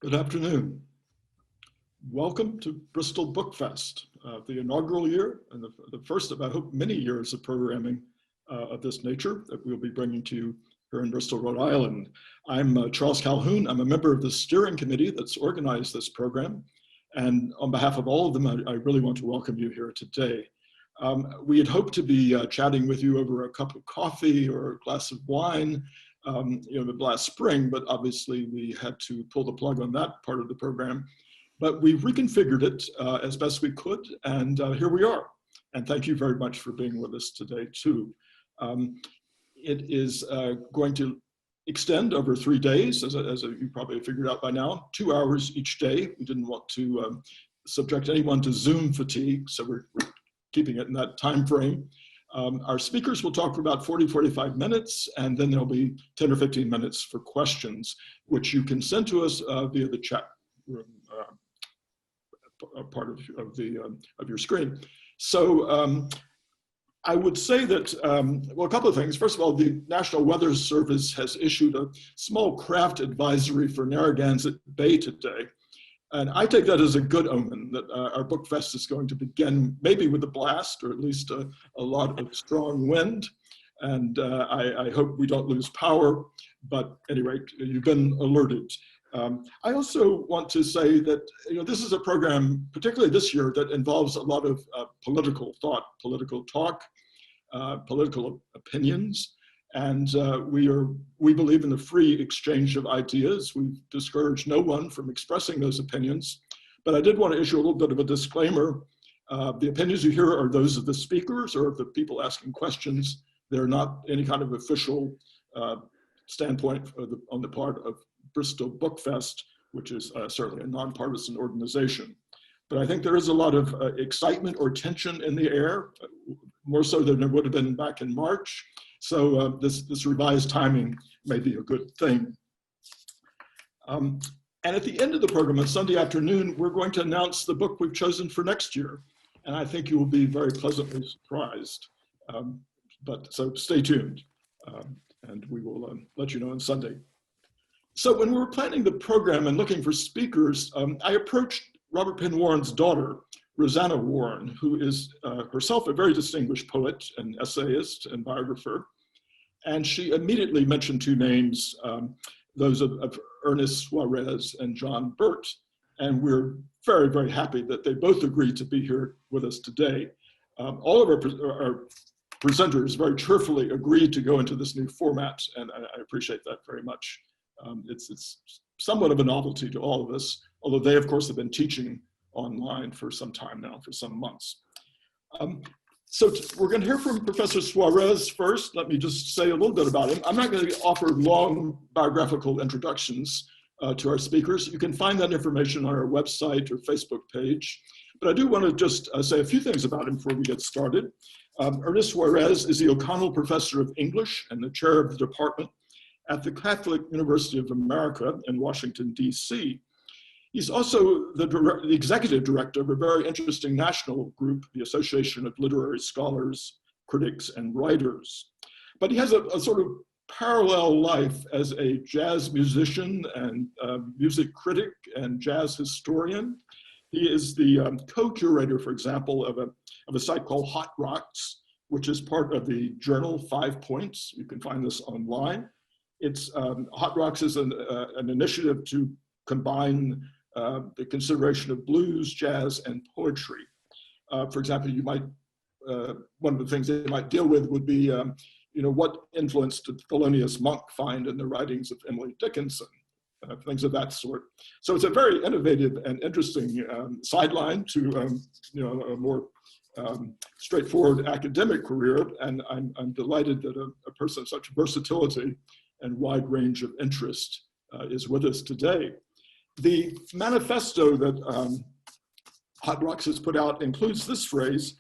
Good afternoon. Welcome to Bristol BookFest, the inaugural year and the first of, I hope, many years of programming of this nature that we'll be bringing to you here in Bristol, Rhode Island. I'm Charles Calhoun. I'm a member of the steering committee that's organized this program. And on behalf of all of them, I really want to welcome you here today. We had hoped to be chatting with you over a cup of coffee or a glass of wine last spring, but obviously we had to pull the plug on that part of the program. But we reconfigured it as best we could, and here we are. And thank you very much for being with us today, too. It is going to extend over 3 days, as you probably figured out by now, 2 hours each day. We didn't want to subject anyone to Zoom fatigue, so we're keeping it in that time frame. Our speakers will talk for about 40-45 minutes, and then there'll be 10 or 15 minutes for questions, which you can send to us via the chat room part of your screen. So I would say that, well, a couple of things. First of all, the National Weather Service has issued a small craft advisory for Narragansett Bay today. And I take that as a good omen that our book fest is going to begin maybe with a blast or at least a lot of strong wind. And I hope we don't lose power, but at any rate, you've been alerted. I also want to say that this is a program, particularly this year, that involves a lot of political thought, political talk, political opinions. And we believe in the free exchange of ideas. We've discouraged no one from expressing those opinions. But I did want to issue a little bit of a disclaimer. The opinions you hear are those of the speakers or of the people asking questions. They're not any kind of official standpoint on the part of Bristol BookFest, which is certainly a nonpartisan organization. But I think there is a lot of excitement or tension in the air, more so than there would have been back in March. So this revised timing may be a good thing. And at the end of the program on Sunday afternoon, we're going to announce the book we've chosen for next year. And I think you will be very pleasantly surprised. So stay tuned, and we will let you know on Sunday. So when we were planning the program and looking for speakers, I approached Robert Penn Warren's daughter, Rosanna Warren, who is herself a very distinguished poet and essayist and biographer. And she immediately mentioned two names, those of Ernest Suarez and John Burt. And we're very, very happy that they both agreed to be here with us today. All of our presenters very cheerfully agreed to go into this new format, and I appreciate that very much. It's somewhat of a novelty to all of us, although they, of course, have been teaching online for some time now, for some months. So we're going to hear from Professor Suarez first. Let me just say a little bit about him. I'm not going to offer long biographical introductions to our speakers. You can find that information on our website or Facebook page. But I do want to just say a few things about him before we get started. Ernest Suarez is the O'Connell Professor of English and the chair of the department at the Catholic University of America in Washington, D.C. He's also the executive director of a very interesting national group, the Association of Literary Scholars, Critics, and Writers. But he has a sort of parallel life as a jazz musician and music critic and jazz historian. He is the co-curator, for example, of a site called Hot Rocks, which is part of the journal 5 Points. You can find this online. Hot Rocks is an initiative to combine the consideration of blues, jazz, and poetry. For example, one of the things they might deal with would be, what influence did Thelonious Monk find in the writings of Emily Dickinson? Things of that sort. So it's a very innovative and interesting sideline to a more straightforward academic career. And I'm delighted that a person of such versatility and wide range of interest is with us today. The manifesto that Hot Rocks has put out includes this phrase: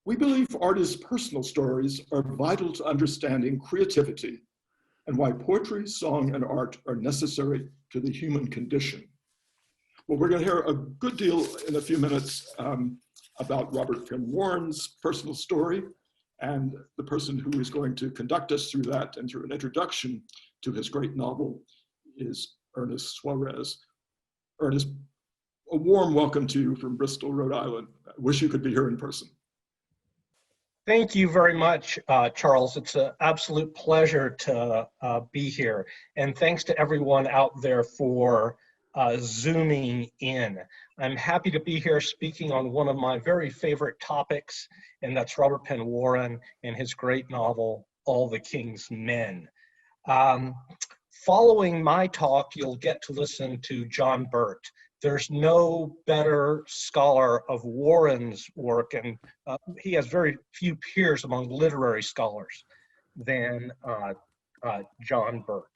"We believe artists' personal stories are vital to understanding creativity and why poetry, song, and art are necessary to the human condition." Well, we're going to hear a good deal in a few minutes about Robert Penn Warren's personal story, and the person who is going to conduct us through that and through an introduction to his great novel is Ernest Suarez. Ernest, a warm welcome to you from Bristol, Rhode Island. I wish you could be here in person. Thank you very much, Charles. It's an absolute pleasure to be here. And thanks to everyone out there for Zooming in. I'm happy to be here speaking on one of my very favorite topics, and that's Robert Penn Warren and his great novel, All the King's Men. Following my talk, you'll get to listen to John Burt. There's no better scholar of Warren's work, and he has very few peers among literary scholars than John Burt.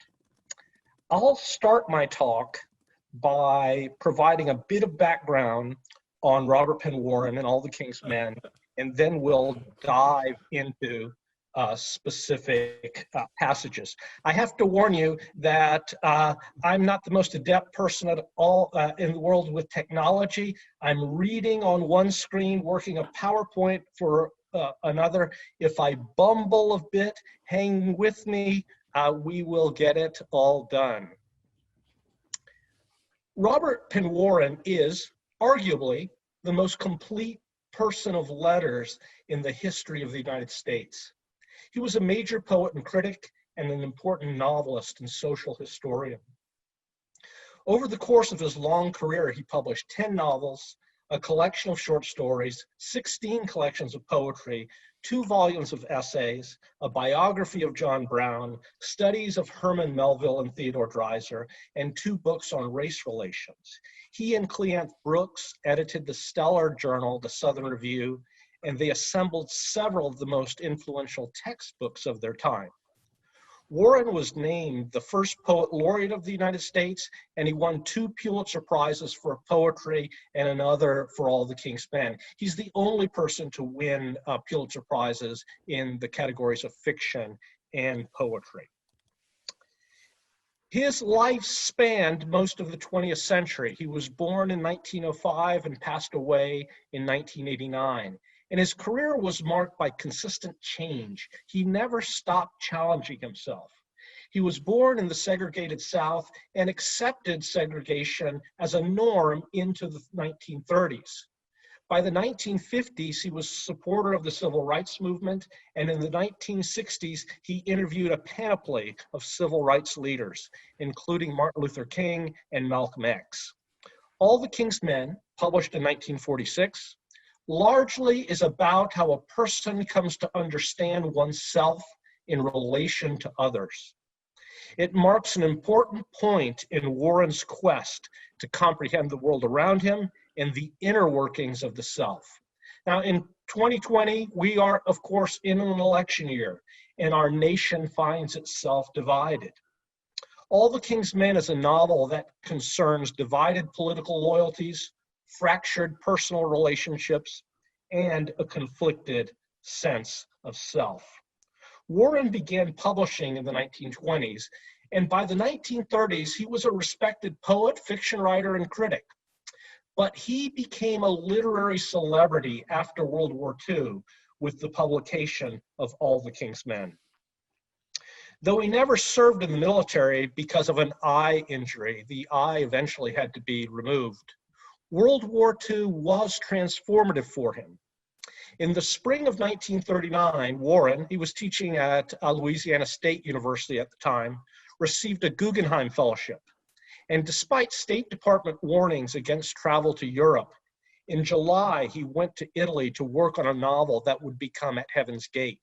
I'll start my talk by providing a bit of background on Robert Penn Warren and All the King's Men, and then we'll dive into specific passages. I have to warn you that I'm not the most adept person at all in the world with technology. I'm reading on one screen, working a PowerPoint for another. If I bumble a bit, hang with me, we will get it all done. Robert Penn Warren is arguably the most complete person of letters in the history of the United States. He was a major poet and critic and an important novelist and social historian. Over the course of his long career, he published 10 novels, a collection of short stories, 16 collections of poetry, 2 volumes of essays, a biography of John Brown, studies of Herman Melville and Theodore Dreiser, and 2 books on race relations. He and Cleanth Brooks edited the stellar journal, the Southern Review, and they assembled several of the most influential textbooks of their time. Warren was named the first poet laureate of the United States, and he won 2 Pulitzer Prizes for poetry and another for All the King's Men. He's the only person to win Pulitzer Prizes in the categories of fiction and poetry. His life spanned most of the 20th century. He was born in 1905 and passed away in 1989. And his career was marked by consistent change. He never stopped challenging himself. He was born in the segregated South and accepted segregation as a norm into the 1930s. By the 1950s, he was a supporter of the civil rights movement, and in the 1960s, he interviewed a panoply of civil rights leaders, including Martin Luther King and Malcolm X. All the King's Men, published in 1946, largely is about how a person comes to understand oneself in relation to others. It marks an important point in Warren's quest to comprehend the world around him and the inner workings of the self. Now, in 2020, we are, of course, in an election year, and our nation finds itself divided. All the King's Men is a novel that concerns divided political loyalties, fractured personal relationships, and a conflicted sense of self. Warren began publishing in the 1920s, and by the 1930s, he was a respected poet, fiction writer, and critic. But he became a literary celebrity after World War II with the publication of All the King's Men. Though he never served in the military because of an eye injury, the eye eventually had to be removed. World War II was transformative for him. In the spring of 1939, Warren, he was teaching at Louisiana State University at the time, received a Guggenheim Fellowship. And despite State Department warnings against travel to Europe, in July, he went to Italy to work on a novel that would become At Heaven's Gate.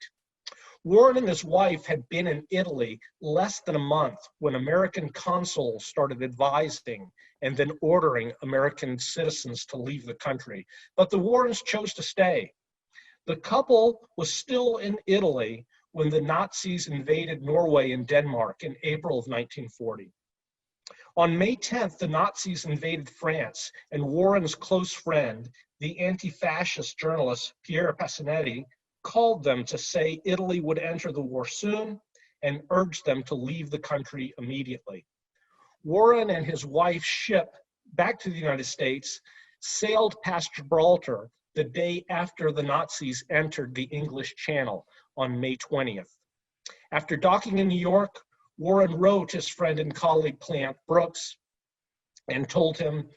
Warren and his wife had been in Italy less than a month when American consuls started advising and then ordering American citizens to leave the country. But the Warrens chose to stay. The couple was still in Italy when the Nazis invaded Norway and Denmark in April of 1940. On May 10th, the Nazis invaded France, and Warren's close friend, the anti-fascist journalist Pierre Passanetti, called them to say Italy would enter the war soon and urged them to leave the country immediately. Warren and his wife's ship back to the United States sailed past Gibraltar the day after the Nazis entered the English Channel on May 20th. After docking in New York, Warren wrote his friend and colleague Cleant Brooks and told him,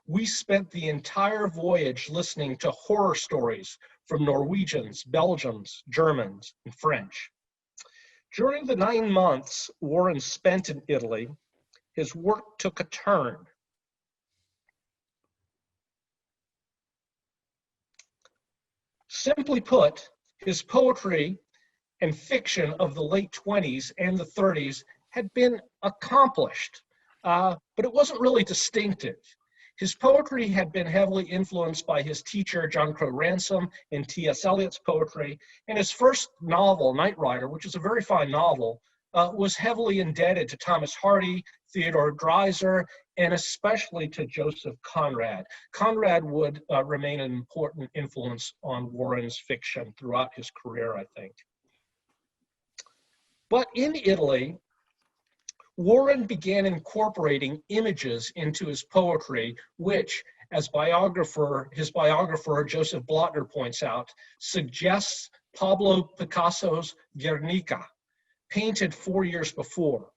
"We spent the entire voyage listening to horror stories from Norwegians, Belgians, Germans, and French." During the 9 months Warren spent in Italy, his work took a turn. Simply put, his poetry and fiction of the late 20s and the 30s had been accomplished, but it wasn't really distinctive. His poetry had been heavily influenced by his teacher, John Crow Ransom, and T.S. Eliot's poetry, and his first novel, Night Rider, which is a very fine novel, was heavily indebted to Thomas Hardy, Theodore Dreiser, and especially to Joseph Conrad. Conrad would remain an important influence on Warren's fiction throughout his career, I think. But in Italy, Warren began incorporating images into his poetry, which, as his biographer Joseph Blotner points out, suggests Pablo Picasso's Guernica, painted 4 years before.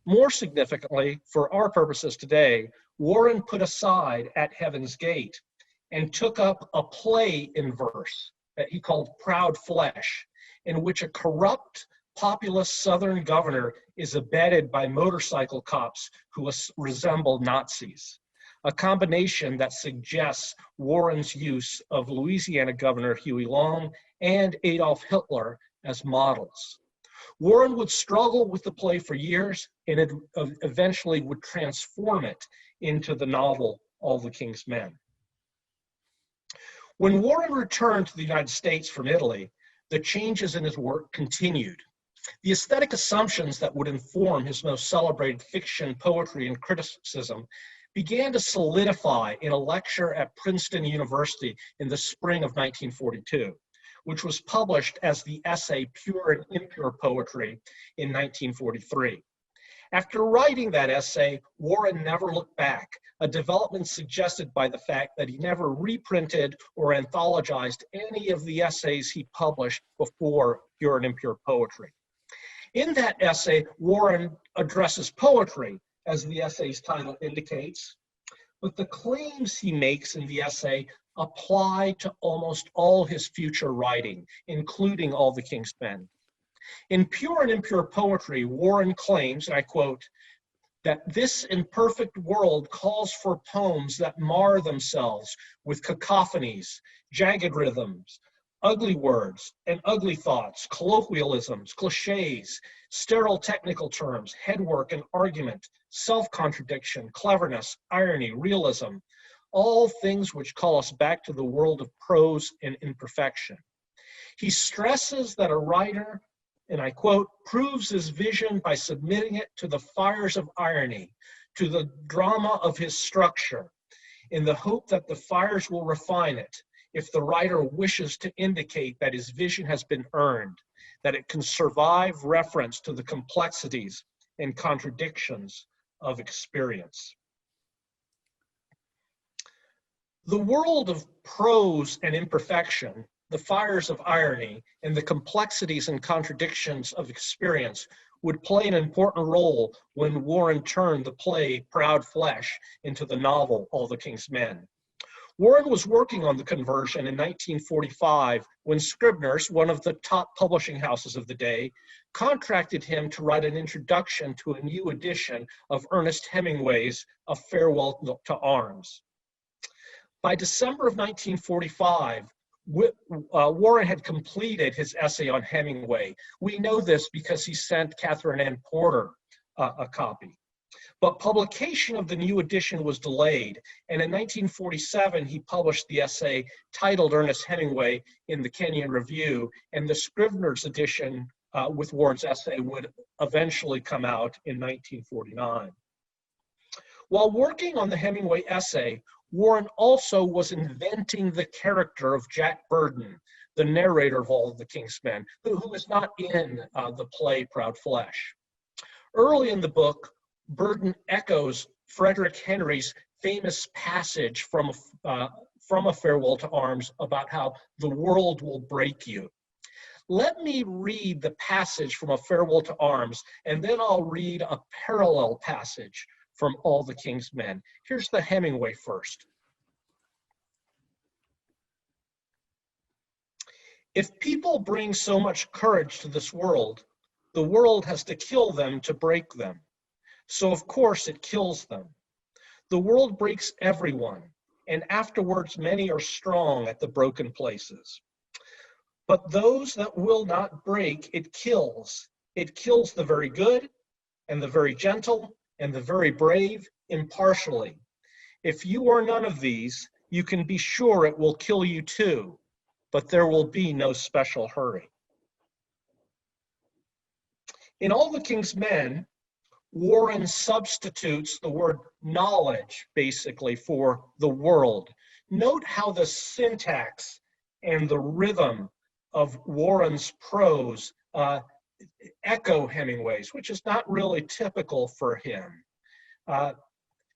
More significantly, for our purposes today, Warren put aside At Heaven's Gate and took up a play in verse that he called Proud Flesh, in which a corrupt populist Southern governor is abetted by motorcycle cops who resemble Nazis, a combination that suggests Warren's use of Louisiana Governor Huey Long and Adolf Hitler as models. Warren would struggle with the play for years and it eventually would transform it into the novel All the King's Men. When Warren returned to the United States from Italy, the changes in his work continued. The aesthetic assumptions that would inform his most celebrated fiction, poetry, and criticism began to solidify in a lecture at Princeton University in the spring of 1942, which was published as the essay Pure and Impure Poetry in 1943. After writing that essay, Warren never looked back, a development suggested by the fact that he never reprinted or anthologized any of the essays he published before Pure and Impure Poetry. In that essay, Warren addresses poetry, as the essay's title indicates, but the claims he makes in the essay apply to almost all his future writing, including All the King's Men. In Pure and Impure Poetry, Warren claims, and I quote, that this imperfect world calls for poems that mar themselves with cacophonies, jagged rhythms, ugly words and ugly thoughts, colloquialisms, cliches, sterile technical terms, headwork and argument, self-contradiction, cleverness, irony, realism, all things which call us back to the world of prose and imperfection. He stresses that a writer, and I quote, proves his vision by submitting it to the fires of irony, to the drama of his structure, in the hope that the fires will refine it, if the writer wishes to indicate that his vision has been earned, that it can survive reference to the complexities and contradictions of experience. The world of prose and imperfection, the fires of irony, and the complexities and contradictions of experience would play an important role when Warren turned the play Proud Flesh into the novel All the King's Men. Warren was working on the conversion in 1945 when Scribner's, one of the top publishing houses of the day, contracted him to write an introduction to a new edition of Ernest Hemingway's A Farewell to Arms. By December of 1945, Warren had completed his essay on Hemingway. We know this because he sent Catherine Ann Porter a copy. But publication of the new edition was delayed, and in 1947 he published the essay titled Ernest Hemingway in the Kenyon Review, and the Scribner's edition with Warren's essay would eventually come out in 1949. While working on the Hemingway essay, Warren also was inventing the character of Jack Burden, the narrator of All of the King's Men, who is not in the play Proud Flesh. Early in the book, Burden echoes Frederick Henry's famous passage from A Farewell to Arms about how the world will break you. Let me read the passage from A Farewell to Arms, and then I'll read a parallel passage from All the King's Men. Here's the Hemingway first. If people bring so much courage to this world, the world has to kill them to break them. So of course it kills them. The world breaks everyone, and afterwards many are strong at the broken places. But those that will not break, it kills. It kills the very good, and the very gentle, and the very brave impartially. If you are none of these, you can be sure it will kill you too, but there will be no special hurry. In All the King's Men, Warren substitutes the word knowledge, basically, for the world. Note how the syntax and the rhythm of Warren's prose echo Hemingway's, which is not really typical for him.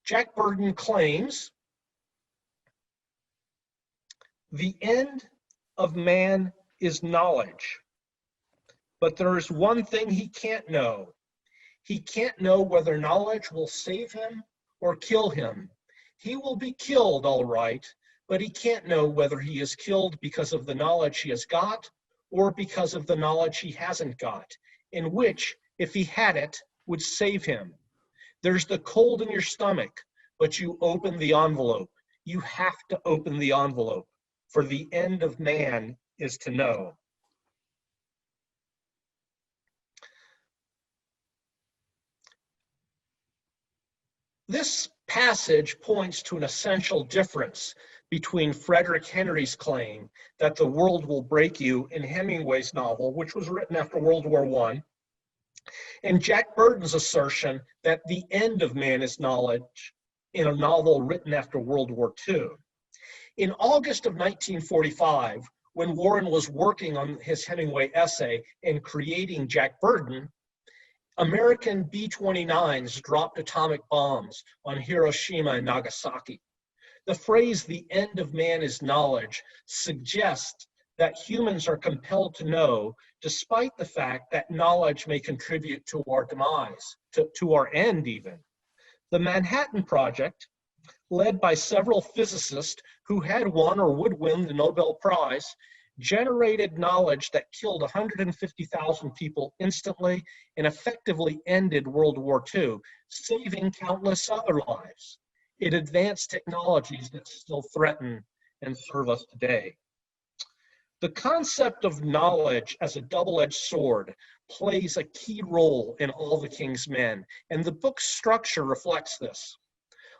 Jack Burton claims, the end of man is knowledge, but there is one thing he can't know. He can't know whether knowledge will save him or kill him. He will be killed, all right, but he can't know whether he is killed because of the knowledge he has got or because of the knowledge he hasn't got, in which, if he had it, would save him. There's the cold in your stomach, but you open the envelope. You have to open the envelope, for the end of man is to know. This passage points to an essential difference between Frederick Henry's claim that the world will break you in Hemingway's novel, which was written after World War I, and Jack Burton's assertion that the end of man is knowledge in a novel written after World War II. In August of 1945, when Warren was working on his Hemingway essay and creating Jack Burton, American B-29s dropped atomic bombs on Hiroshima and Nagasaki. The phrase, the end of man is knowledge, suggests that humans are compelled to know, despite the fact that knowledge may contribute to our demise, to our end even. The Manhattan Project, led by several physicists who had won or would win the Nobel Prize, generated knowledge that killed 150,000 people instantly and effectively ended World War II, saving countless other lives. It advanced technologies that still threaten and serve us today. The concept of knowledge as a double-edged sword plays a key role in All the King's Men, and the book's structure reflects this.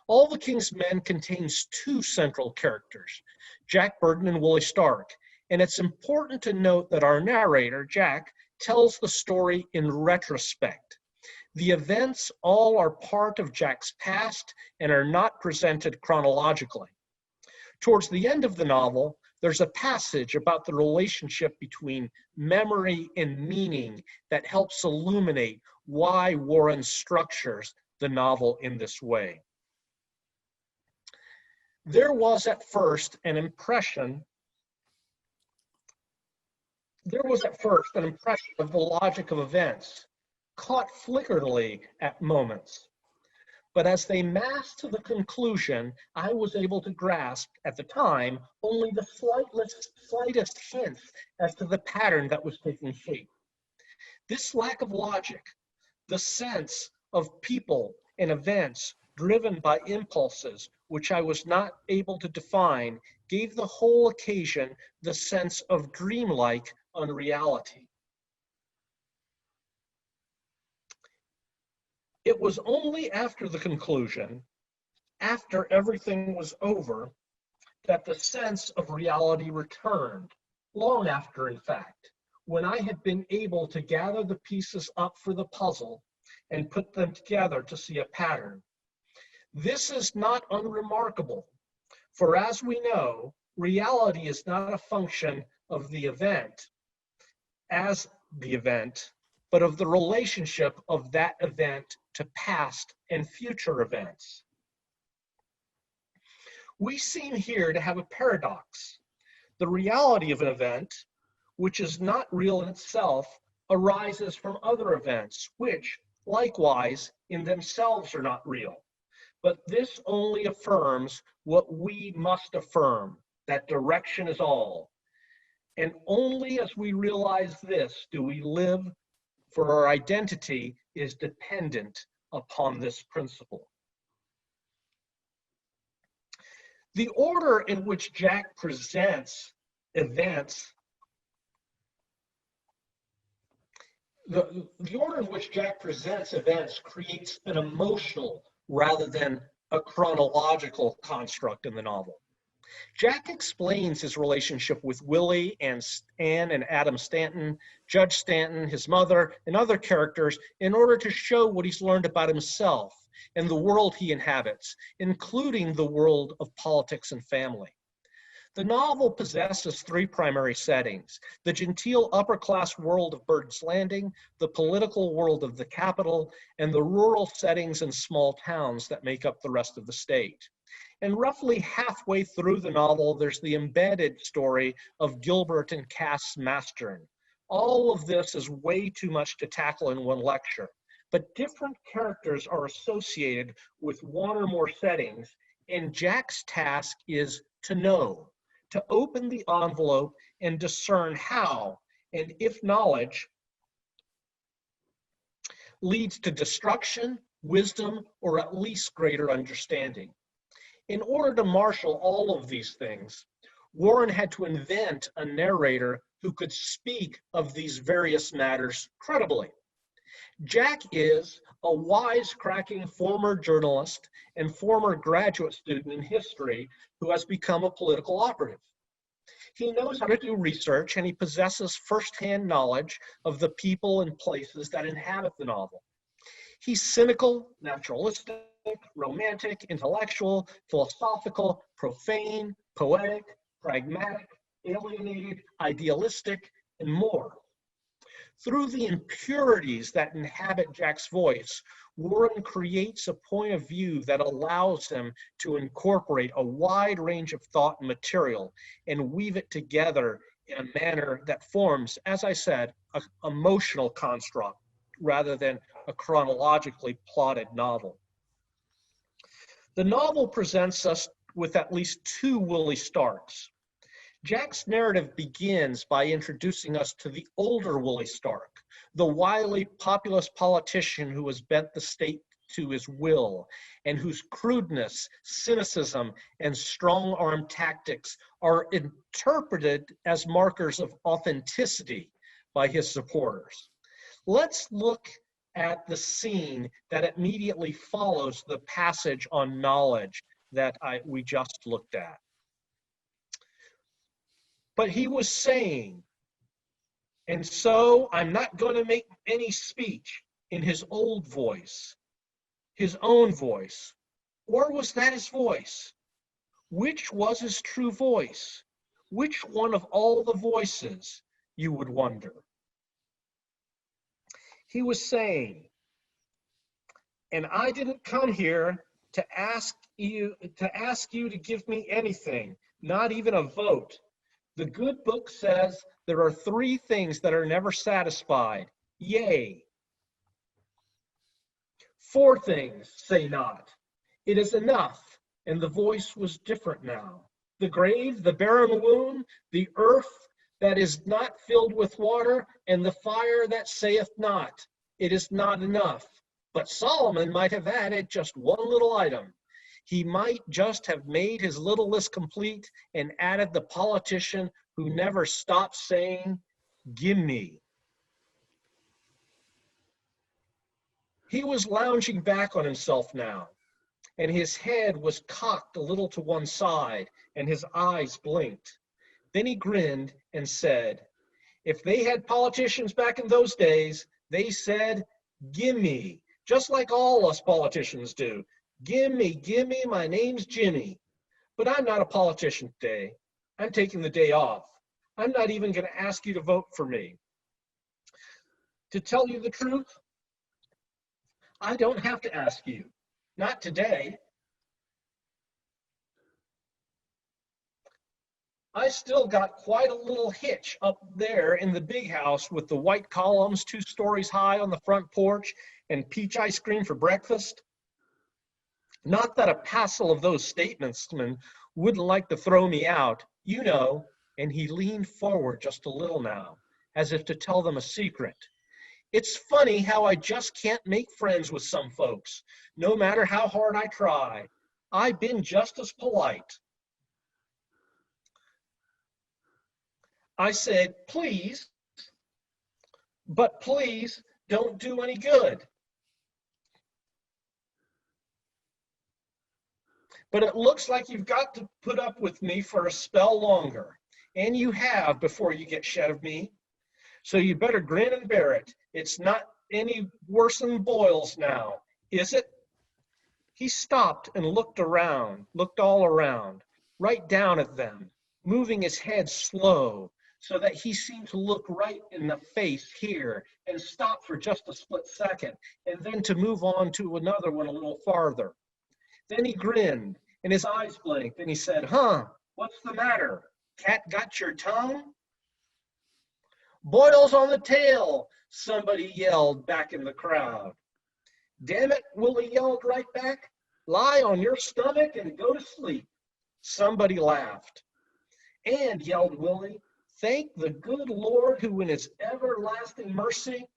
All the King's Men contains two central characters, Jack Burton and Willie Stark, and it's important to note that our narrator, Jack, tells the story in retrospect. The events all are part of Jack's past and are not presented chronologically. Towards the end of the novel, there's a passage about the relationship between memory and meaning that helps illuminate why Warren structures the novel in this way. There was at first an impression of the logic of events, caught flickeringly at moments. But as they massed to the conclusion, I was able to grasp, at the time, only the slightest hint as to the pattern that was taking shape. This lack of logic, the sense of people and events driven by impulses which I was not able to define, gave the whole occasion the sense of dreamlike unreality. It was only after the conclusion, after everything was over, that the sense of reality returned, long after, in fact, when I had been able to gather the pieces up for the puzzle and put them together to see a pattern. This is not unremarkable, for as we know, reality is not a function of the event as the event, but of the relationship of that event to past and future events. We seem here to have a paradox. The reality of an event, which is not real in itself, arises from other events, which, likewise, in themselves are not real. But this only affirms what we must affirm, that direction is all. And only as we realize this do we live, for our identity is dependent upon this principle. The order in which Jack presents events, the order in which Jack presents events creates an emotional rather than a chronological construct in the novel. Jack explains his relationship with Willie and Anne and Adam Stanton, Judge Stanton, his mother, and other characters in order to show what he's learned about himself and the world he inhabits, including the world of politics and family. The novel possesses three primary settings: the genteel upper-class world of Bird's Landing, the political world of the capital, and the rural settings and small towns that make up the rest of the state. And roughly halfway through the novel, there's the embedded story of Gilbert and Cass Mastern. All of this is way too much to tackle in one lecture, but different characters are associated with one or more settings, and Jack's task is to know, to open the envelope and discern how, and if knowledge leads to destruction, wisdom, or at least greater understanding. In order to marshal all of these things, Warren had to invent a narrator who could speak of these various matters credibly. Jack is a wisecracking former journalist and former graduate student in history who has become a political operative. He knows how to do research, and he possesses firsthand knowledge of the people and places that inhabit the novel. He's cynical, naturalistic, romantic, intellectual, philosophical, profane, poetic, pragmatic, alienated, idealistic, and more. Through the impurities that inhabit Jack's voice, Warren creates a point of view that allows him to incorporate a wide range of thought and material and weave it together in a manner that forms, as I said, an emotional construct rather than a chronologically plotted novel. The novel presents us with at least two Willie Starks. Jack's narrative begins by introducing us to the older Willie Stark, the wily populist politician who has bent the state to his will and whose crudeness, cynicism, and strong-arm tactics are interpreted as markers of authenticity by his supporters. Let's look at the scene that immediately follows the passage on knowledge that we just looked at. But he was saying, and so I'm not going to make any speech in his old voice, his own voice. Or was that his voice? Which was his true voice? Which one of all the voices, you would wonder? He was saying, and I didn't come here to ask you to give me anything, not even a vote. The good book says there are three things that are never satisfied. Yea. Four things say not. It is enough. And the voice was different now. The grave, the barren womb, the earth that is not filled with water, and the fire that saith not. It is not enough. But Solomon might have added just one little item. He might just have made his little list complete and added the politician who never stops saying, "Give me." He was lounging back on himself now, and his head was cocked a little to one side, and his eyes blinked. Then he grinned and said, if they had politicians back in those days, they said, "Gimme," just like all us politicians do. Gimme, my name's Jimmy. But I'm not a politician today. I'm taking the day off. I'm not even going to ask you to vote for me. To tell you the truth, I don't have to ask you. Not today. I still got quite a little hitch up there in the big house with the white columns 2 stories high on the front porch and peach ice cream for breakfast. Not that a passel of those statesmen wouldn't like to throw me out, you know, and he leaned forward just a little now, as if to tell them a secret. It's funny how I just can't make friends with some folks, no matter how hard I try. I've been just as polite. I said, please, but please don't do any good. But it looks like you've got to put up with me for a spell longer, and you have before you get shed of me. So you better grin and bear it. It's not any worse than boils now, is it? He stopped and looked all around, right down at them, moving his head slow, so that he seemed to look right in the face here and stop for just a split second, and then to move on to another one a little farther. Then he grinned, and his eyes blinked, and he said, huh, what's the matter? Cat got your tongue? Boils on the tail, somebody yelled back in the crowd. Damn it, Willie yelled right back. Lie on your stomach and go to sleep. Somebody laughed. And, yelled Willie, thank the good Lord who in his everlasting mercy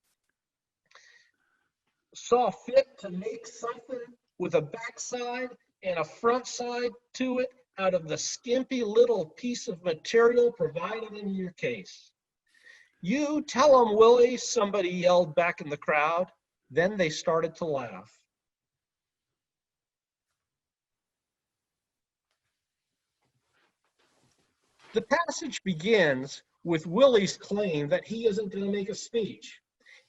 saw fit to make something with a backside and a front side to it out of the skimpy little piece of material provided in your case. You tell 'em, Willie, somebody yelled back in the crowd. Then they started to laugh. The passage begins with Willie's claim that he isn't going to make a speech,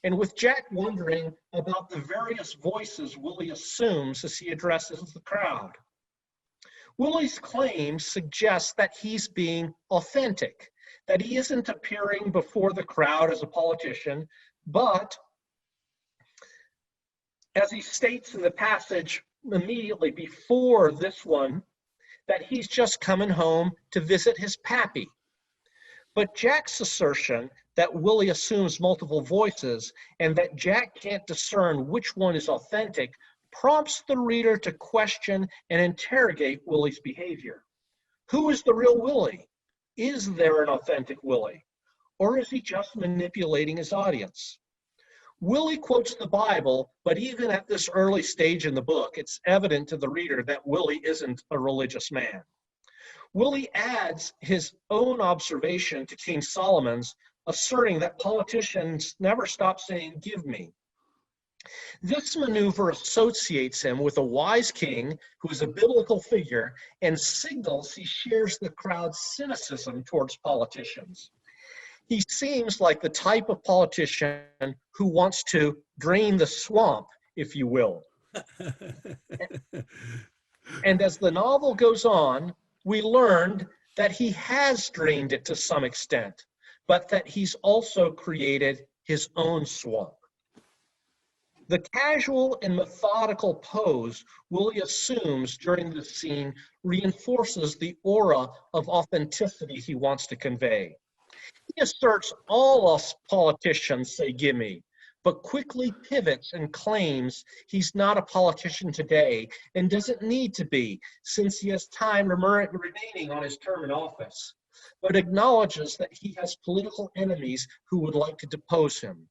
and with Jack wondering about the various voices Willie assumes as he addresses the crowd. Willie's claim suggests that he's being authentic, that he isn't appearing before the crowd as a politician, but as he states in the passage immediately before this one, that he's just coming home to visit his pappy. But Jack's assertion that Willie assumes multiple voices and that Jack can't discern which one is authentic prompts the reader to question and interrogate Willie's behavior. Who is the real Willie? Is there an authentic Willie? Or is he just manipulating his audience? Willie quotes the Bible, but even at this early stage in the book, it's evident to the reader that Willie isn't a religious man. Willie adds his own observation to King Solomon's, asserting that politicians never stop saying, give me. This maneuver associates him with a wise king who is a biblical figure and signals he shares the crowd's cynicism towards politicians. He seems like the type of politician who wants to drain the swamp, if you will. And as the novel goes on, we learned that he has drained it to some extent, but that he's also created his own swamp. The casual and methodical pose Willie assumes during the scene reinforces the aura of authenticity he wants to convey. He asserts all us politicians say gimme, but quickly pivots and claims he's not a politician today and doesn't need to be since he has time remaining on his term in office, but acknowledges that he has political enemies who would like to depose him.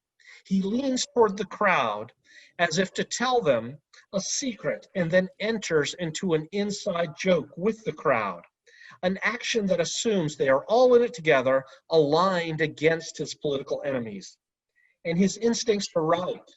He leans toward the crowd as if to tell them a secret and then enters into an inside joke with the crowd, an action that assumes they are all in it together, aligned against his political enemies. And his instincts are right.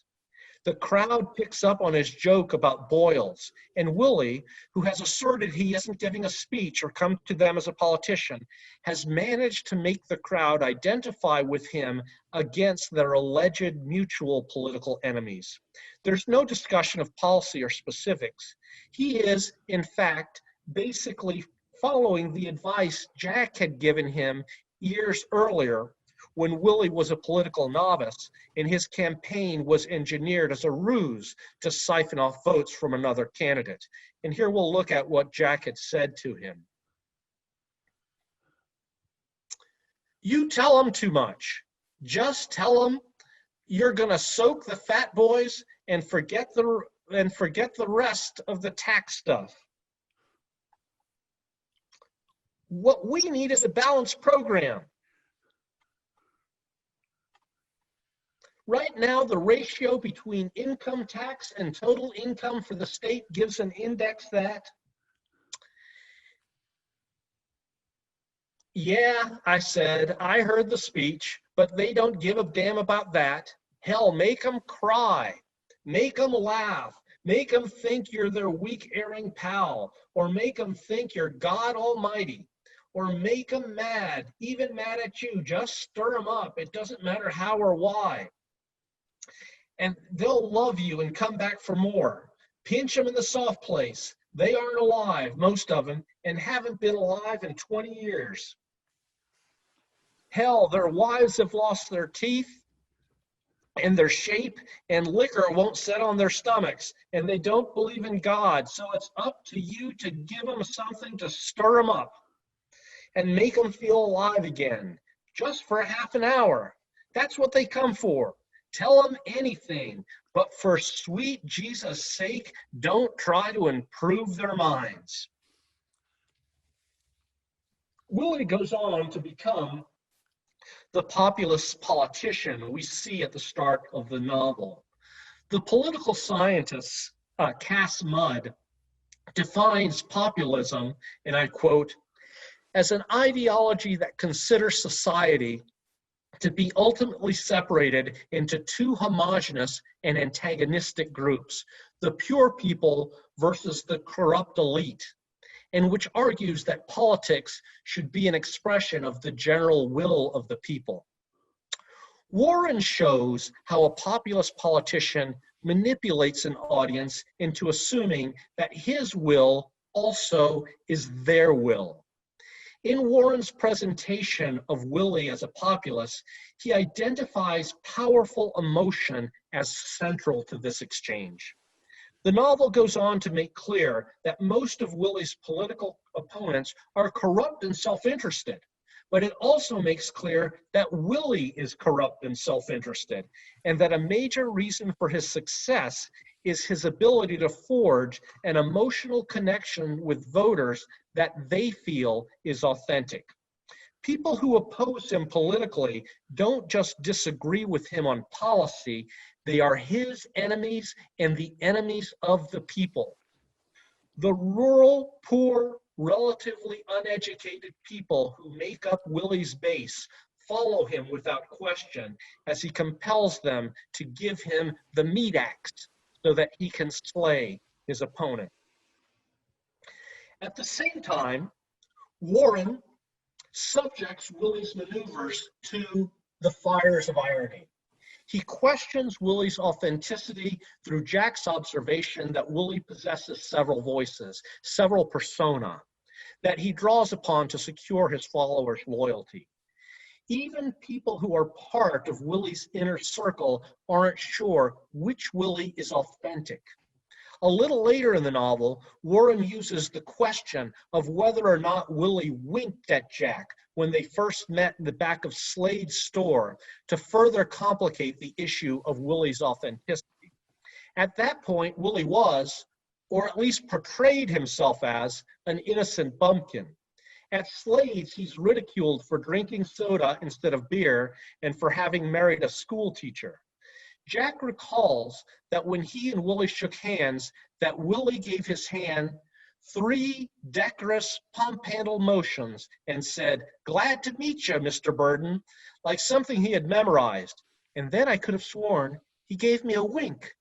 The crowd picks up on his joke about boils, and Willie, who has asserted he isn't giving a speech or come to them as a politician, has managed to make the crowd identify with him against their alleged mutual political enemies. There's no discussion of policy or specifics. He is, in fact, basically following the advice Jack had given him years earlier when Willie was a political novice and his campaign was engineered as a ruse to siphon off votes from another candidate. And here we'll look at what Jack had said to him. You tell them too much. Just tell them you're going to soak the fat boys and forget the rest of the tax stuff. What we need is a balanced program. Right now, the ratio between income tax and total income for the state gives an index that, yeah, I said, I heard the speech, but they don't give a damn about that. Hell, make them cry, make them laugh, make them think you're their weak erring pal, or make them think you're God Almighty, or make them mad, even mad at you. Just stir them up. It doesn't matter how or why. And they'll love you and come back for more. Pinch them in the soft place. They aren't alive, most of them, and haven't been alive in 20 years. Hell, their wives have lost their teeth and their shape, and liquor won't set on their stomachs, and they don't believe in God. So it's up to you to give them something to stir them up and make them feel alive again, just for a half an hour. That's what they come for. Tell them anything, but for sweet Jesus' sake, don't try to improve their minds. Willie goes on to become the populist politician we see at the start of the novel. The political scientist Cass Mudd defines populism, and I quote, as an ideology that considers society to be ultimately separated into two homogeneous and antagonistic groups, the pure people versus the corrupt elite, and which argues that politics should be an expression of the general will of the people. Warren shows how a populist politician manipulates an audience into assuming that his will also is their will. In Warren's presentation of Willie as a populist, he identifies powerful emotion as central to this exchange. The novel goes on to make clear that most of Willie's political opponents are corrupt and self-interested, but it also makes clear that Willie is corrupt and self-interested, and that a major reason for his success is his ability to forge an emotional connection with voters that they feel is authentic. People who oppose him politically don't just disagree with him on policy, they are his enemies and the enemies of the people. The rural, poor, relatively uneducated people who make up Willie's base follow him without question as he compels them to give him the meat axe so that he can slay his opponent. At the same time, Warren subjects Willie's maneuvers to the fires of irony. He questions Willie's authenticity through Jack's observation that Willie possesses several voices, several persona, that he draws upon to secure his followers' loyalty. Even people who are part of Willie's inner circle aren't sure which Willie is authentic. A little later in the novel, Warren uses the question of whether or not Willie winked at Jack when they first met in the back of Slade's store to further complicate the issue of Willie's authenticity. At that point, Willie was, or at least portrayed himself as, an innocent bumpkin. At Slade's, he's ridiculed for drinking soda instead of beer and for having married a school teacher. Jack recalls that when he and Willie shook hands, that Willie gave his hand 3 decorous pump-handle motions and said, "Glad to meet you, Mr. Burden," like something he had memorized. And then I could have sworn he gave me a wink.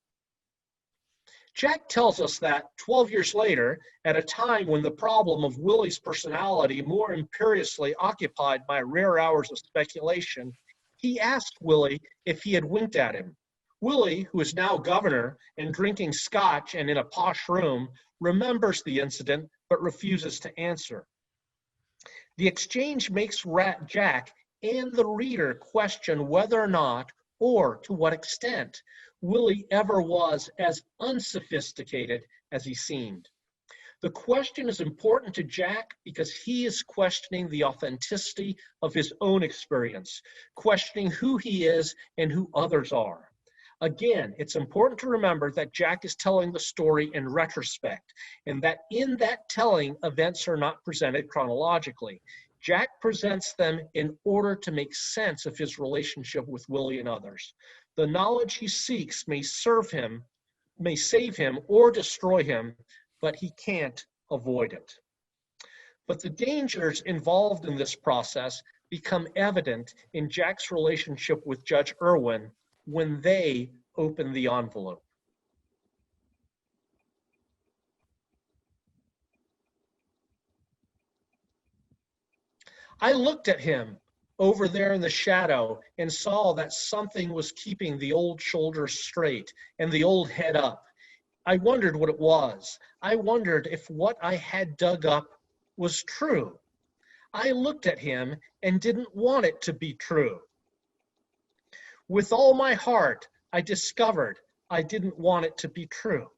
Jack tells us that 12 years later, at a time when the problem of Willie's personality more imperiously occupied my rare hours of speculation, he asked Willie if he had winked at him. Willie, who is now governor and drinking scotch and in a posh room, remembers the incident but refuses to answer. The exchange makes Jack and the reader question whether or not, or to what extent, Willie ever was as unsophisticated as he seemed. The question is important to Jack because he is questioning the authenticity of his own experience, questioning who he is and who others are. Again, it's important to remember that Jack is telling the story in retrospect, and that in that telling, events are not presented chronologically. Jack presents them in order to make sense of his relationship with Willie and others. The knowledge he seeks may save him or destroy him, but he can't avoid it. But the dangers involved in this process become evident in Jack's relationship with Judge Irwin when they open the envelope. I looked at him over there in the shadow and saw that something was keeping the old shoulders straight and the old head up. I wondered what it was. I wondered if what I had dug up was true. I looked at him and didn't want it to be true. With all my heart, I discovered I didn't want it to be true.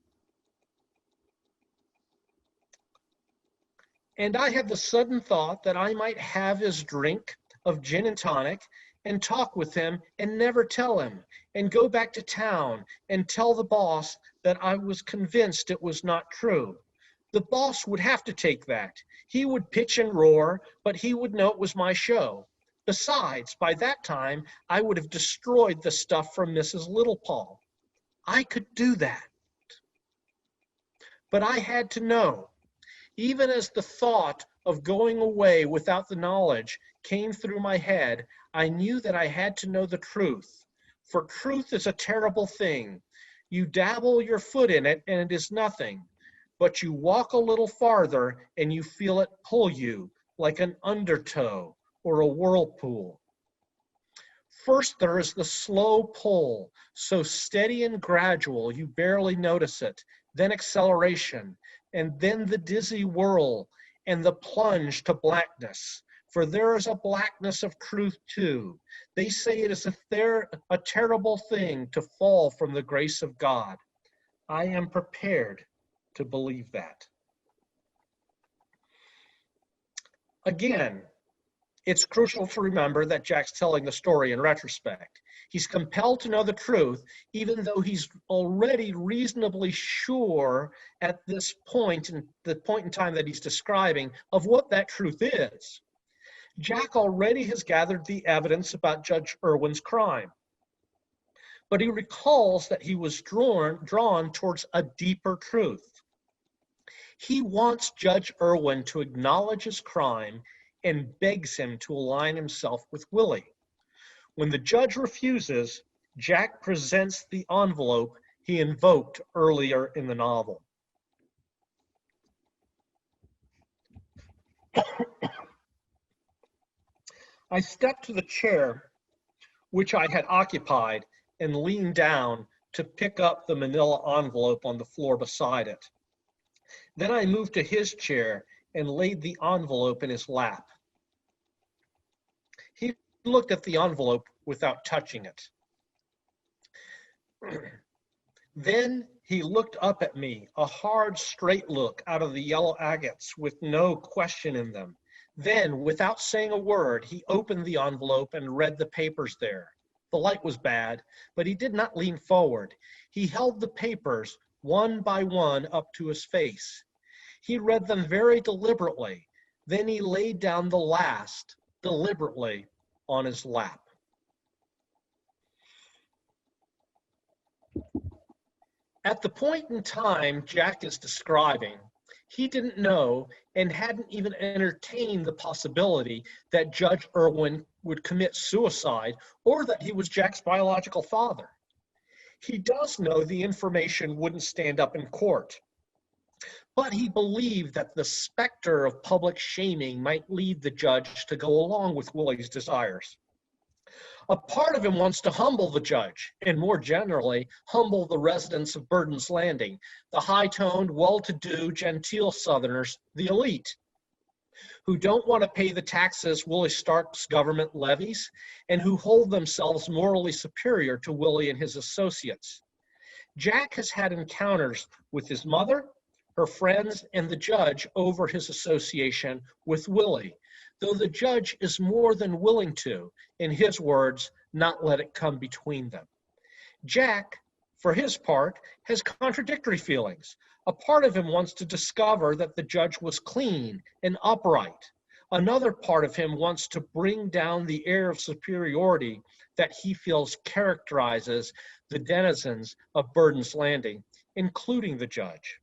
And I had the sudden thought that I might have his drink of gin and tonic and talk with him and never tell him, and go back to town and tell the boss that I was convinced it was not true. The boss would have to take that. He would pitch and roar, but he would know it was my show. Besides, by that time, I would have destroyed the stuff from Mrs. Littlepaw. I could do that. But I had to know. Even as the thought of going away without the knowledge came through my head, I knew that I had to know the truth. For truth is a terrible thing. You dabble your foot in it and it is nothing. But you walk a little farther and you feel it pull you like an undertow or a whirlpool. First, there is the slow pull, so steady and gradual you barely notice it, then acceleration, and then the dizzy whirl and the plunge to blackness. For there is a blackness of truth too. They say it is a terrible thing to fall from the grace of God. I am prepared to believe that. Again, it's crucial to remember that Jack's telling the story in retrospect. He's compelled to know the truth, even though he's already reasonably sure at this point, in the point in time that he's describing, of what that truth is. Jack already has gathered the evidence about Judge Irwin's crime, but he recalls that he was drawn towards a deeper truth. He wants Judge Irwin to acknowledge his crime and begs him to align himself with Willie. When the judge refuses, Jack presents the envelope he invoked earlier in the novel. I stepped to the chair which I had occupied and leaned down to pick up the manila envelope on the floor beside it. Then I moved to his chair and laid the envelope in his lap. He looked at the envelope without touching it. Then he looked up at me, a hard, straight look out of the yellow agates with no question in them. Then, without saying a word, he opened the envelope and read the papers there. The light was bad, but he did not lean forward. He held the papers one by one up to his face. He read them very deliberately. Then he laid down the last deliberately on his lap. At the point in time Jack is describing, he didn't know and hadn't even entertained the possibility that Judge Irwin would commit suicide or that he was Jack's biological father. He does know the information wouldn't stand up in court, but he believed that the specter of public shaming might lead the judge to go along with Willie's desires. A part of him wants to humble the judge, and more generally, humble the residents of Burden's Landing, the high-toned, well-to-do, genteel Southerners, the elite, who don't want to pay the taxes Willie Stark's government levies, and who hold themselves morally superior to Willie and his associates. Jack has had encounters with his mother, her friends, and the judge over his association with Willie, though the judge is more than willing to, in his words, not let it come between them. Jack, for his part, has contradictory feelings. A part of him wants to discover that the judge was clean and upright. Another part of him wants to bring down the air of superiority that he feels characterizes the denizens of Burden's Landing, including the judge.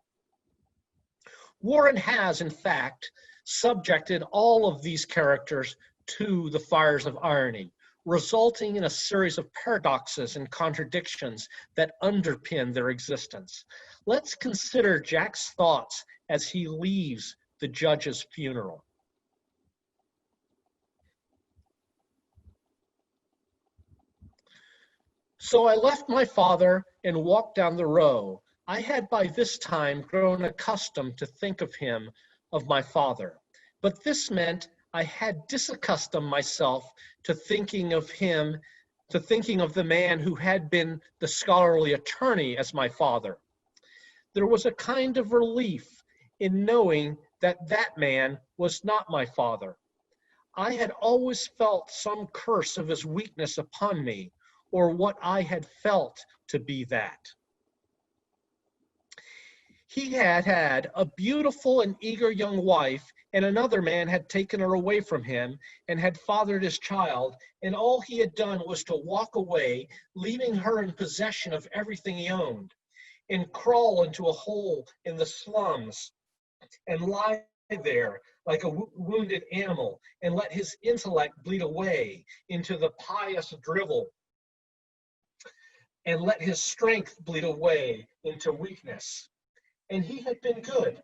Warren has, in fact, subjected all of these characters to the fires of irony, resulting in a series of paradoxes and contradictions that underpin their existence. Let's consider Jack's thoughts as he leaves the judge's funeral. So I left my father and walked down the row. I had by this time grown accustomed to think of him, of my father. But this meant I had disaccustomed myself to thinking of him, to thinking of the man who had been the scholarly attorney as my father. There was a kind of relief in knowing that that man was not my father. I had always felt some curse of his weakness upon me, or what I had felt to be that. He had had a beautiful and eager young wife, and another man had taken her away from him and had fathered his child, and all he had done was to walk away, leaving her in possession of everything he owned, and crawl into a hole in the slums and lie there like a wounded animal and let his intellect bleed away into the pious drivel and let his strength bleed away into weakness. And he had been good.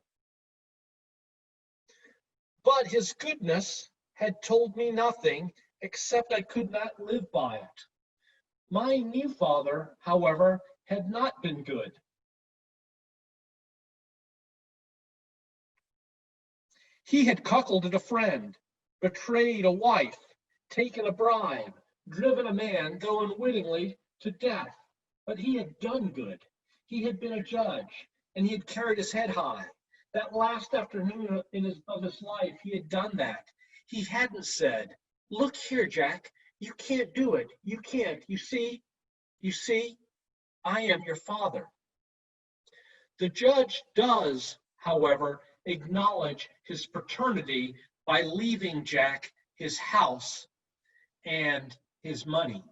But his goodness had told me nothing except I could not live by it. My new father, however, had not been good. He had cuckolded a friend, betrayed a wife, taken a bribe, driven a man, though unwittingly, to death. But he had done good. He had been a judge, and he had carried his head high. That last afternoon of his life, he had done that. He hadn't said, "Look here, Jack, you can't do it. You can't. You see, I am your father." The judge does, however, acknowledge his paternity by leaving Jack his house and his money.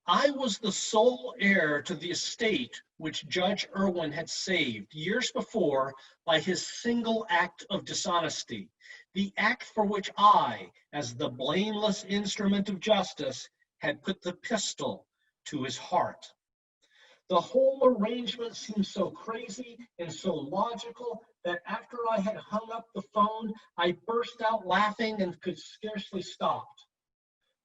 I was the sole heir to the estate which Judge Irwin had saved years before by his single act of dishonesty, the act for which I, as the blameless instrument of justice, had put the pistol to his heart. The whole arrangement seemed so crazy and so logical that after I had hung up the phone, I burst out laughing and could scarcely stop.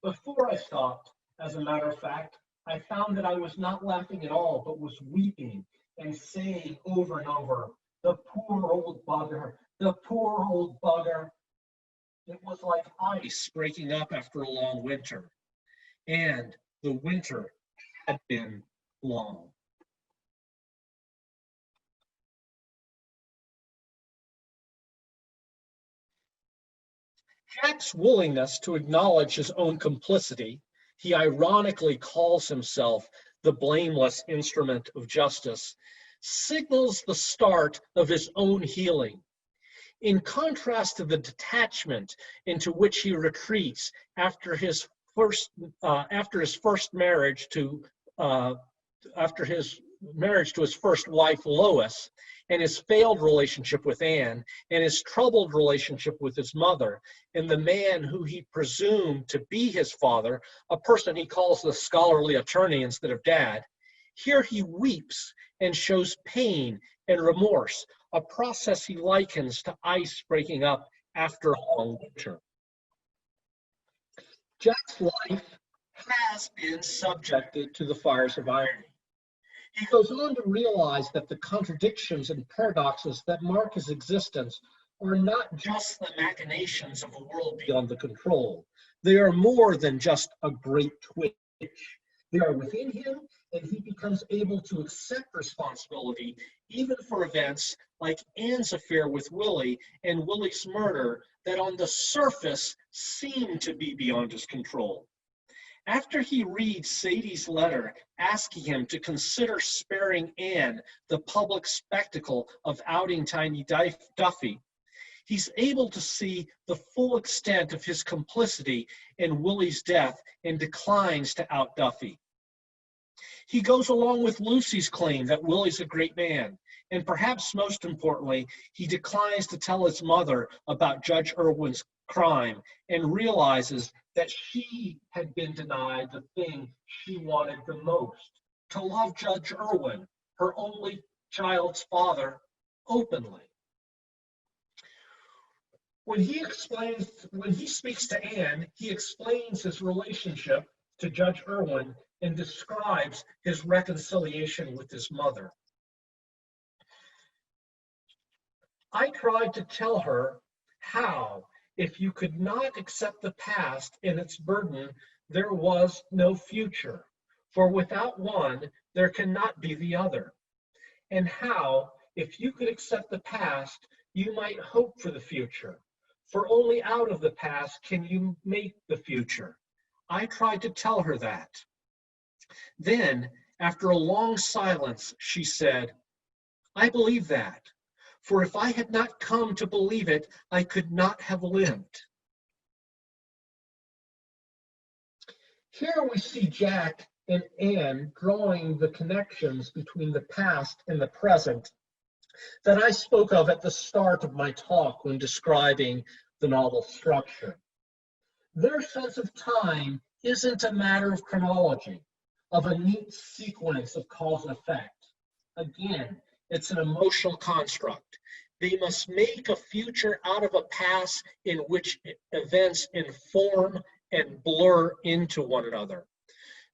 Before I stopped, as a matter of fact, I found that I was not laughing at all, but was weeping and saying over and over, "The poor old bugger, the poor old bugger." It was like ice breaking up after a long winter, and the winter had been long. Jack's willingness to acknowledge his own complicity, he ironically calls himself the blameless instrument of justice, signals the start of his own healing. In contrast to the detachment into which he retreats after his first marriage to his first wife Lois, and his failed relationship with Anne, and his troubled relationship with his mother, and the man who he presumed to be his father, a person he calls the scholarly attorney instead of dad, here he weeps and shows pain and remorse, a process he likens to ice breaking up after a long winter. Jack's life has been subjected to the fires of irony. He goes on to realize that the contradictions and paradoxes that mark his existence are not just the machinations of a world beyond the control. They are more than just a great twitch. They are within him, and he becomes able to accept responsibility even for events like Anne's affair with Willie and Willie's murder that on the surface seem to be beyond his control. After he reads Sadie's letter asking him to consider sparing Anne the public spectacle of outing Tiny Duffy, he's able to see the full extent of his complicity in Willie's death and declines to out Duffy. He goes along with Lucy's claim that Willie's a great man, and perhaps most importantly, he declines to tell his mother about Judge Irwin's crime and realizes that she had been denied the thing she wanted the most, to love Judge Irwin, her only child's father, openly. When he speaks to Anne, he explains his relationship to Judge Irwin and describes his reconciliation with his mother. I tried to tell her how, if you could not accept the past and its burden, there was no future, for without one, there cannot be the other. And how, if you could accept the past, you might hope for the future, for only out of the past can you make the future. I tried to tell her that. Then, after a long silence, she said, I believe that, for if I had not come to believe it, I could not have lived. Here we see Jack and Anne drawing the connections between the past and the present that I spoke of at the start of my talk when describing the novel's structure. Their sense of time isn't a matter of chronology, of a neat sequence of cause and effect. Again, it's an emotional construct. They must make a future out of a past in which events inform and blur into one another.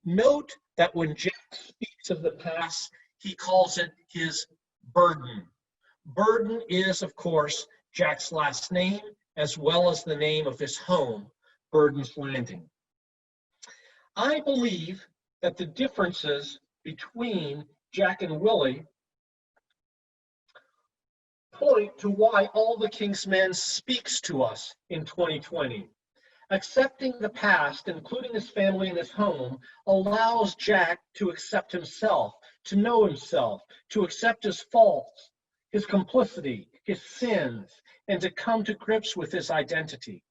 Note that when Jack speaks of the past, he calls it his burden. Burden is, of course, Jack's last name, as well as the name of his home, Burden's Landing. I believe that the differences between Jack and Willie point to why All the King's Men speaks to us in 2020. Accepting the past, including his family and his home, allows Jack to accept himself, to know himself, to accept his faults, his complicity, his sins, and to come to grips with his identity.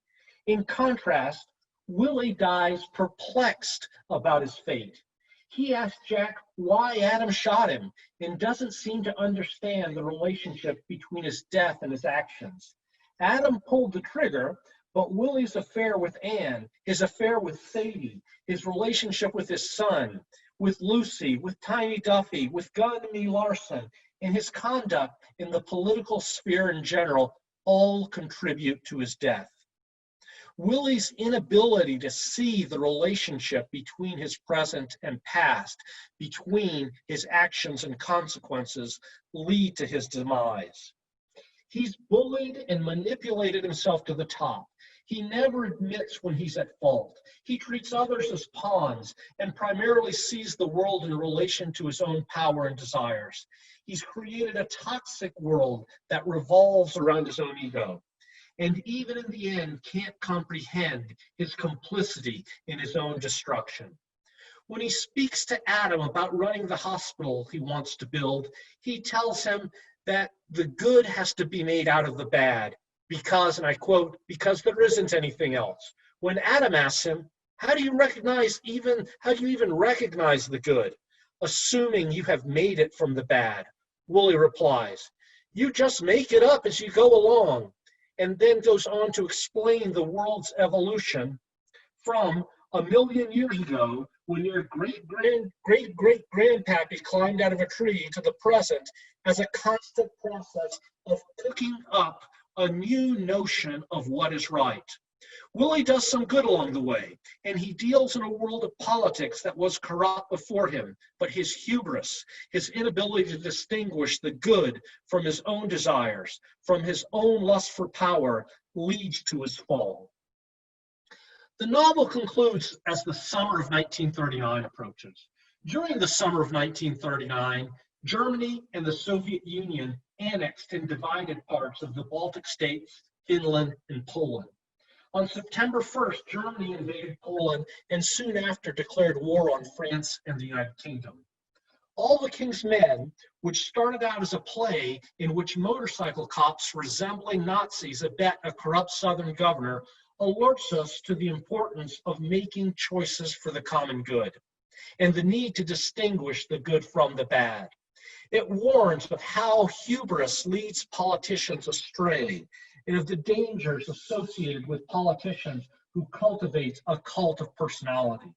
In contrast, Willie dies perplexed about his fate. He asks Jack why Adam shot him and doesn't seem to understand the relationship between his death and his actions. Adam pulled the trigger, but Willie's affair with Anne, his affair with Sadie, his relationship with his son, with Lucy, with Tiny Duffy, with Gunny Larson, and his conduct in the political sphere in general all contribute to his death. Willie's inability to see the relationship between his present and past, between his actions and consequences, lead to his demise. He's bullied and manipulated himself to the top. He never admits when he's at fault. He treats others as pawns and primarily sees the world in relation to his own power and desires. He's created a toxic world that revolves around his own ego, and even in the end can't comprehend his complicity in his own destruction. When he speaks to Adam about running the hospital he wants to build, he tells him that the good has to be made out of the bad because, and I quote, because there isn't anything else. When Adam asks him, how do you even recognize the good, assuming you have made it from the bad? Willie replies, you just make it up as you go along, and then goes on to explain the world's evolution from 1 million years ago when your great-great-great-grandpappy climbed out of a tree to the present as a constant process of cooking up a new notion of what is right. Willie does some good along the way, and he deals in a world of politics that was corrupt before him, but his hubris, his inability to distinguish the good from his own desires, from his own lust for power, leads to his fall. The novel concludes as the summer of 1939 approaches. During the summer of 1939, Germany and the Soviet Union annexed and divided parts of the Baltic states, Finland, and Poland. On September 1st, Germany invaded Poland and soon after declared war on France and the United Kingdom. All the King's Men, which started out as a play in which motorcycle cops resembling Nazis abet a corrupt Southern governor, alerts us to the importance of making choices for the common good and the need to distinguish the good from the bad. It warns of how hubris leads politicians astray and of the dangers associated with politicians who cultivate a cult of personality.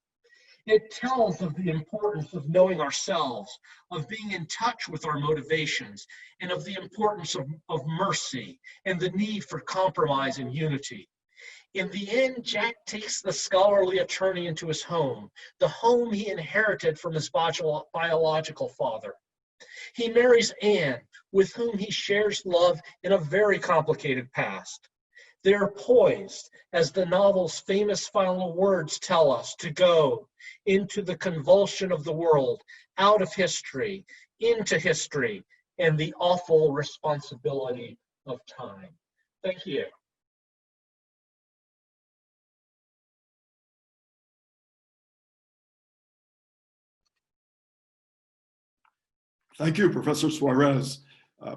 It tells of the importance of knowing ourselves, of being in touch with our motivations, and of the importance of mercy and the need for compromise and unity. In the end, Jack takes the scholarly attorney into his home, the home he inherited from his biological father. He marries Anne, with whom he shares love in a very complicated past. They are poised, as the novel's famous final words tell us, to go into the convulsion of the world, out of history, into history, and the awful responsibility of time. Thank you. Thank you, Professor Suarez.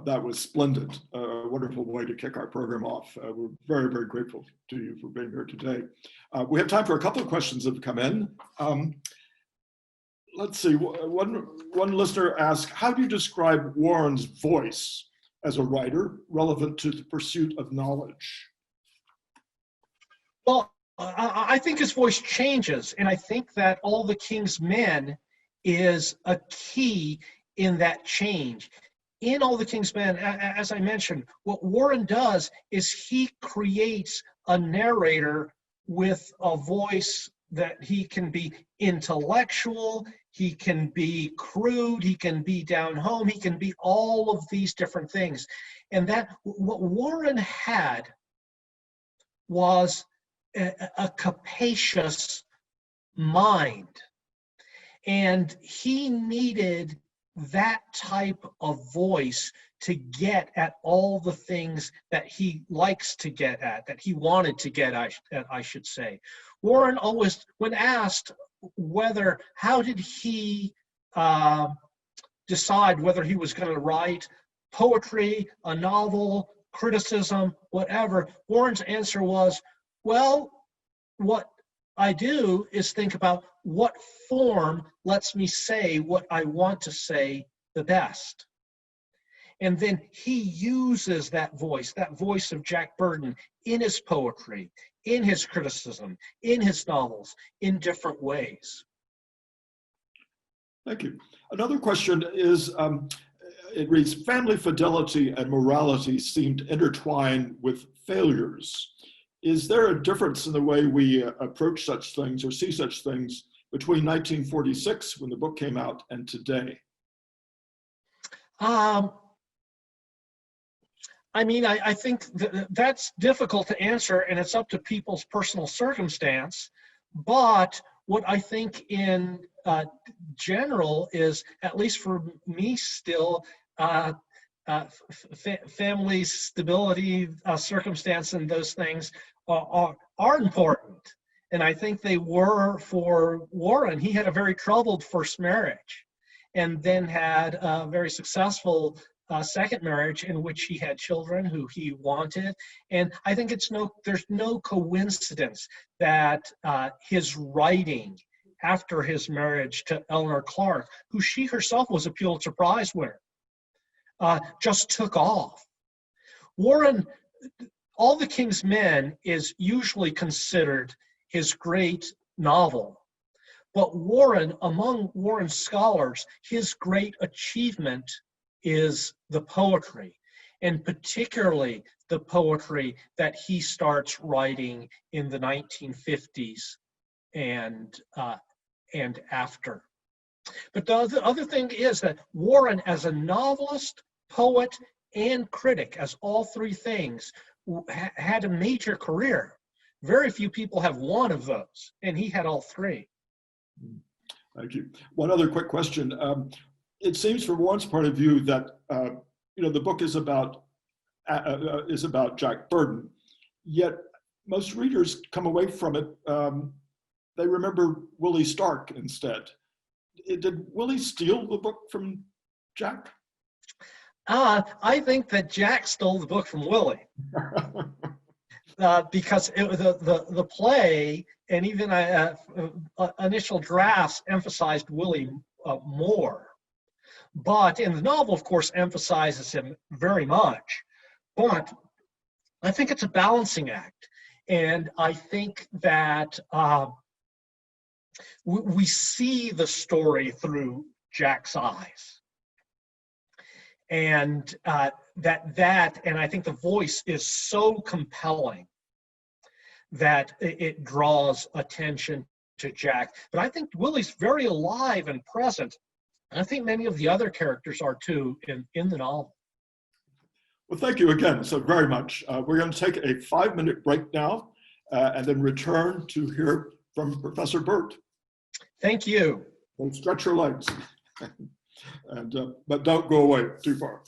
That was splendid. A wonderful way to kick our program off. We're very, very grateful to you for being here today. We have time for a couple of questions that have come in. Let's see, one listener asked, how do you describe Warren's voice as a writer relevant to the pursuit of knowledge? Well, I think his voice changes, and I think that All the King's Men is a key in that change. In All the King's Men, as I mentioned, what Warren does is he creates a narrator with a voice that he can be intellectual, he can be crude, he can be down home, he can be all of these different things. And that what Warren had was a capacious mind. And he needed that type of voice to get at all the things that he likes to get at, that he wanted to get at, I should say. Warren always, when asked how did he decide whether he was going to write poetry, a novel, criticism, whatever, Warren's answer was, well, what I do is think about what form lets me say what I want to say the best. And then he uses that voice of Jack Burton, in his poetry, in his criticism, in his novels, in different ways. Thank you. Another question is, it reads, family fidelity and morality seemed intertwined with failures. Is there a difference in the way we approach such things or see such things between 1946, when the book came out, and today? I mean, I think that's difficult to answer, and it's up to people's personal circumstance. But what I think in general is, at least for me still, family stability, circumstance, and those things are important. And I think they were for Warren. He had a very troubled first marriage, and then had a very successful second marriage in which he had children who he wanted. And I think there's no coincidence that his writing after his marriage to Eleanor Clark, who she herself was a Pulitzer Prize winner, just took off. Warren, All the King's Men is usually considered his great novel. But Warren, among Warren's scholars, his great achievement is the poetry, and particularly the poetry that he starts writing in the 1950s and after. But the other thing is that Warren, as a novelist, poet, and critic, as all three things, had a major career. Very few people have one of those, and he had all three. Thank you. One other quick question. it seems from one's point of view that the book is about Jack Burton, yet most readers come away from it. They remember Willie Stark instead. Did Willie steal the book from Jack? I think that Jack stole the book from Willie. Because the play and even initial drafts emphasized Willie more. But in the novel, of course, emphasizes him very much. But I think it's a balancing act. And I think that we see the story through Jack's eyes. And and I think the voice is so compelling that it draws attention to Jack. But I think Willie's very alive and present. And I think many of the other characters are too in the novel. Well, thank you again so very much. We're going to take a 5-minute break now and then return to hear from Professor Burt. Thank you. Don't stretch your legs, but don't go away too far.